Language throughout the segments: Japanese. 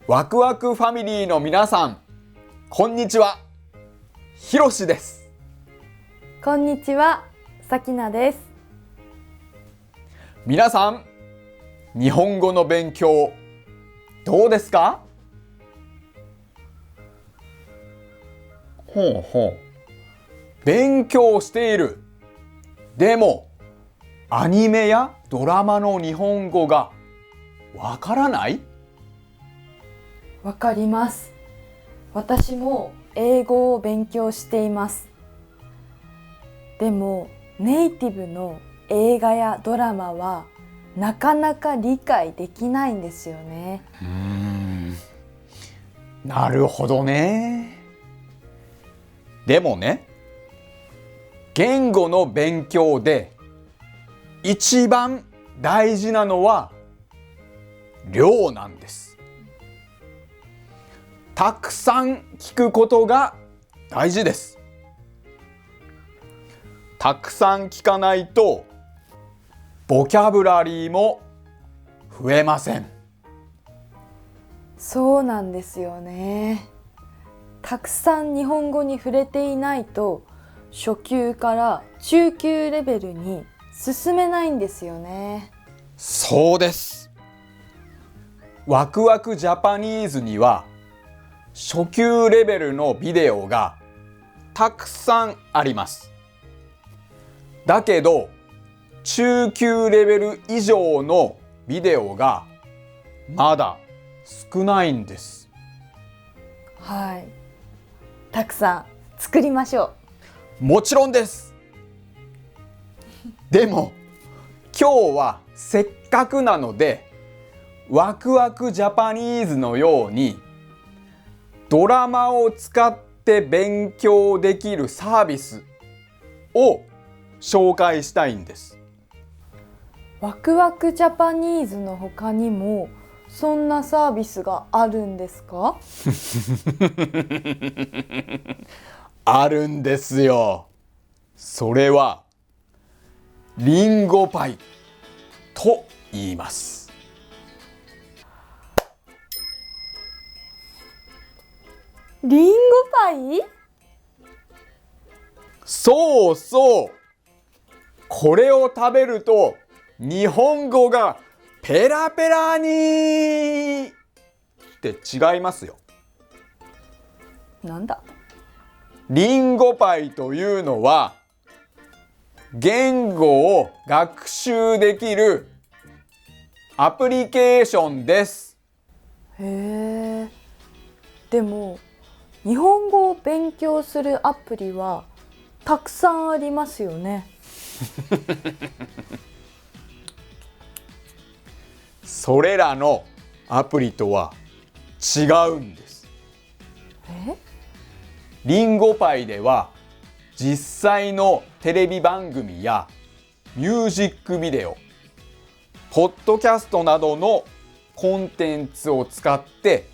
ワクワクファミリーの皆さん、こんにちは。ひろしです。こんにちは、さきなです。皆さん、日本語の勉強どうですか？勉強している。でも、アニメやドラマの日本語がわからない？わかります。私も英語を勉強しています。でも、ネイティブの映画やドラマはなかなか理解できないんですよね。なるほどね。でもね、言語の勉強で一番大事なのは量なんです。たくさん聞くことが大事です。たくさん聞かないとボキャブラリーも増えません。そうなんですよね。たくさん日本語に触れていないと初級から中級レベルに進めないんですよね。そうです。ワクワクジャパニーズには初級レベルのビデオがたくさんあります。だけど中級レベル以上のビデオがまだ少ないんです。はい。たくさん作りましょう。もちろんです。でも今日はせっかくなのでワクワクジャパニーズのようにドラマを使って勉強できるサービスを紹介したいんです。ワクワクジャパニーズの他にもそんなサービスがあるんですか？あるんですよ。それはリンゴパイと言います。リンゴパイ？そうそう。これを食べると日本語がペラペラにって違いますよ。なんだ？リンゴパイというのは言語を学習できるアプリケーションです。へえ。でも日本語を勉強するアプリはたくさんありますよね。それらのアプリとは違うんです。リンゴパイでは実際のテレビ番組やミュージックビデオ、ポッドキャストなどのコンテンツを使って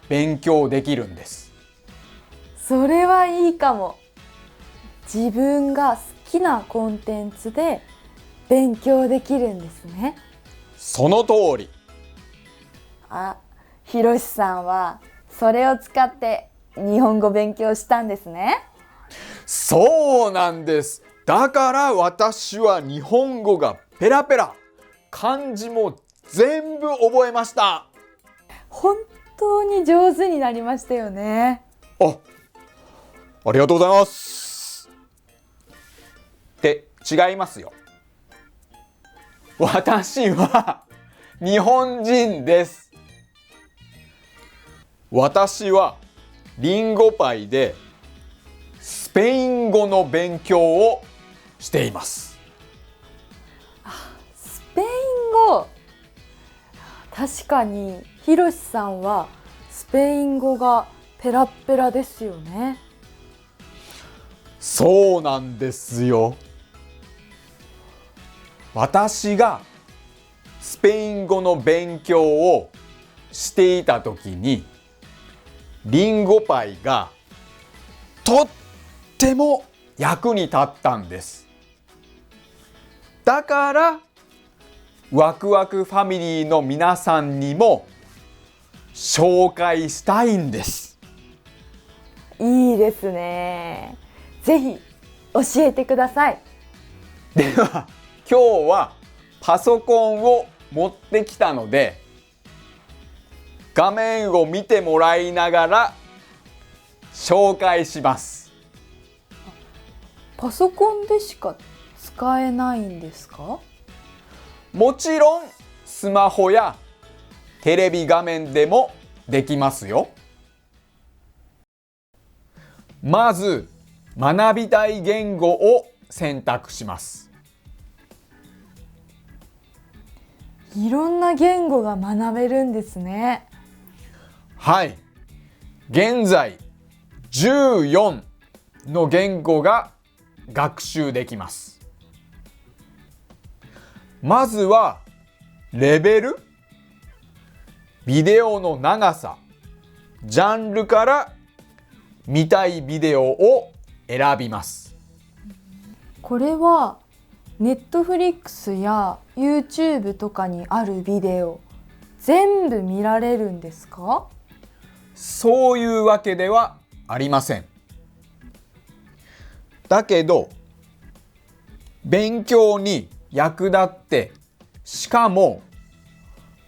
勉強できるんです。それはいいかも。自分が好きなコンテンツで勉強できるんですね。その通り。あ、ひろしさんはそれを使って日本語勉強したんですね。そうなんです。だから私は日本語がペラペラ、漢字も全部覚えました。本当に上手になりましたよね。ありがとうございます。って違いますよ。私は日本人です。私はリンゴパイでスペイン語の勉強をしています。スペイン語。確かにひろしさんはスペイン語がペラペラですよね。そうなんですよ。私がスペイン語の勉強をしていた時にリンゴパイがとっても役に立ったんです。だからワクワクファミリーの皆さんにも紹介したいんです。いいですね。ぜひ教えてください。では今日はパソコンを持ってきたので、画面を見てもらいながら紹介します。パソコンでしか使えないんですか？もちろんスマホやテレビ画面でもできますよ。まず学びたい言語を選択します。いろんな言語が学べるんですね。はい、現在14の言語が学習できます。まずはレベル、ビデオの長さ、ジャンルから見たいビデオを選びます。これはNetflix や YouTube とかにあるビデオ全部見られるんですか？そういうわけではありません。だけど勉強に役立って、しかも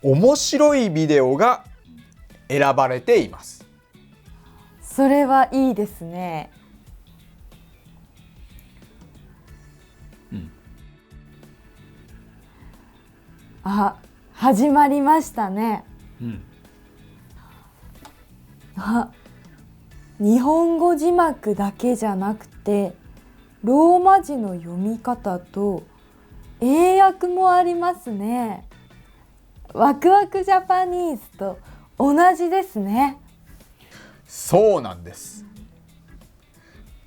面白いビデオが選ばれています。それはいいですね。あ、始まりましたね。あ、日本語字幕だけじゃなくてローマ字の読み方と英訳もありますね。ワクワクジャパニーズと同じですね。そうなんです。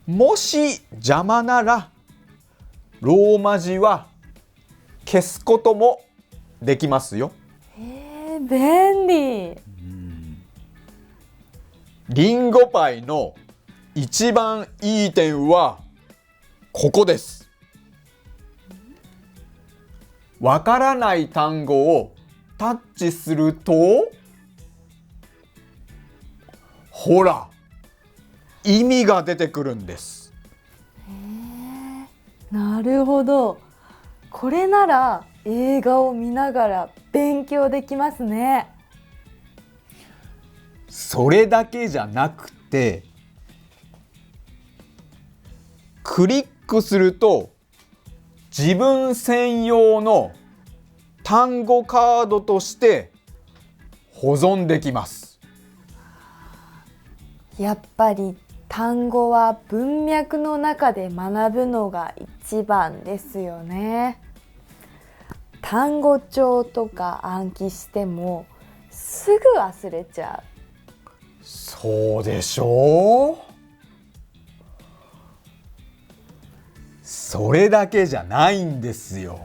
もし邪魔ならローマ字は消すこともできますよ。便利。リンゴパイの一番いい点はここです。わからない単語をタッチすると、ほら、意味が出てくるんです。なるほど。これなら映画を見ながら勉強できますね。それだけじゃなくて、クリックすると自分専用の単語カードとして保存できます。やっぱり単語は文脈の中で学ぶのが一番ですよね。単語帳とか暗記してもすぐ忘れちゃう。そうでしょう。それだけじゃないんですよ。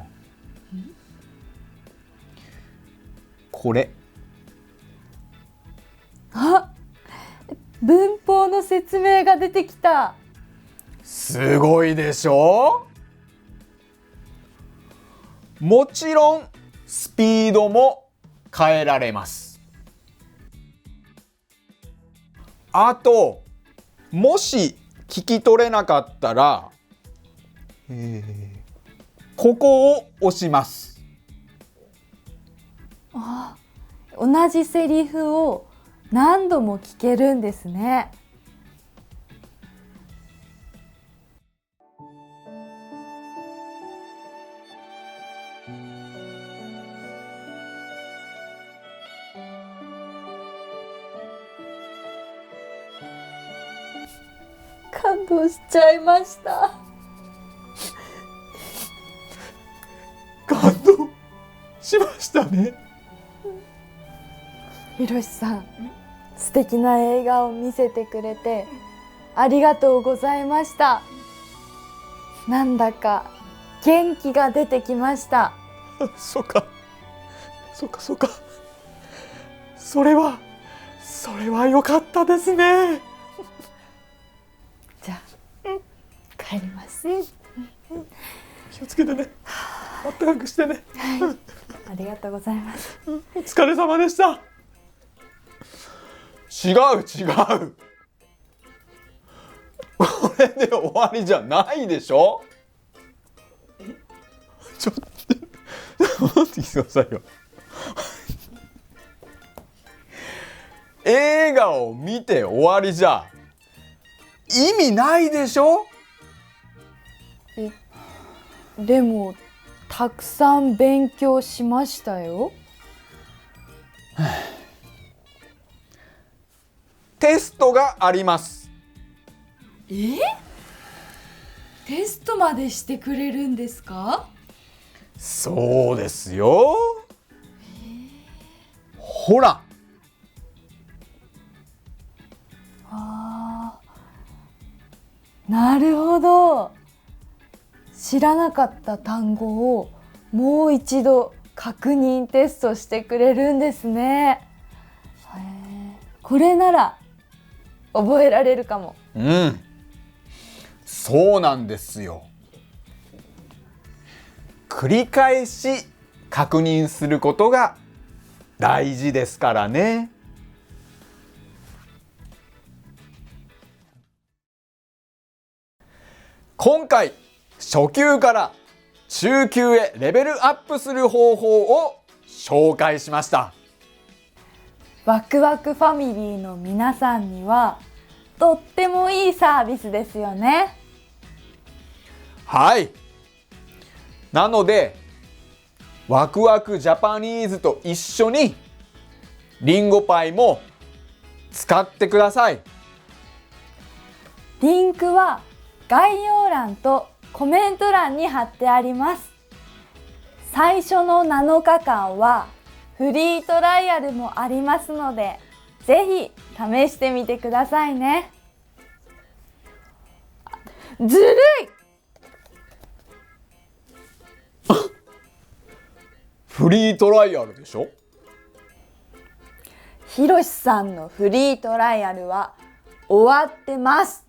これ。あ、文法の説明が出てきた。すごいでしょう。もちろんスピードも変えられます。あと、もし聞き取れなかったら、ここを押します。同じセリフを何度も聞けるんですね。感動しちゃいました。感動しましたね。ひろしさん、素敵な映画を見せてくれてありがとうございました。なんだか元気が出てきました。そうか。それは良かったですね。じゃあ、帰ります。気をつけてね。あったかくしてね。ありがとうございます。お疲れ様でした。違う。これで終わりじゃないでしょ。ちょっと待ってくださいよ。映画を見て終わりじゃ意味ないでしょ。でもたくさん勉強しましたよ。テストがあります。テストまでしてくれるんですか？そうですよ。ほら。なるほど。知らなかった単語をもう一度確認テストしてくれるんですね。これなら覚えられるかも。そうなんですよ。繰り返し確認することが大事ですからね。今回初級から中級へレベルアップする方法を紹介しました。ワクワクファミリーの皆さんにはとってもいいサービスですよね。はい。なのでワクワクジャパニーズと一緒にリンゴパイも使ってください。リンクは概要欄とコメント欄に貼ってあります。最初の7日間はフリートライアルもありますので、ぜひ試してみてくださいね。ずるい！フリートライアルでしょ。ひろしさんのフリートライアルは終わってます。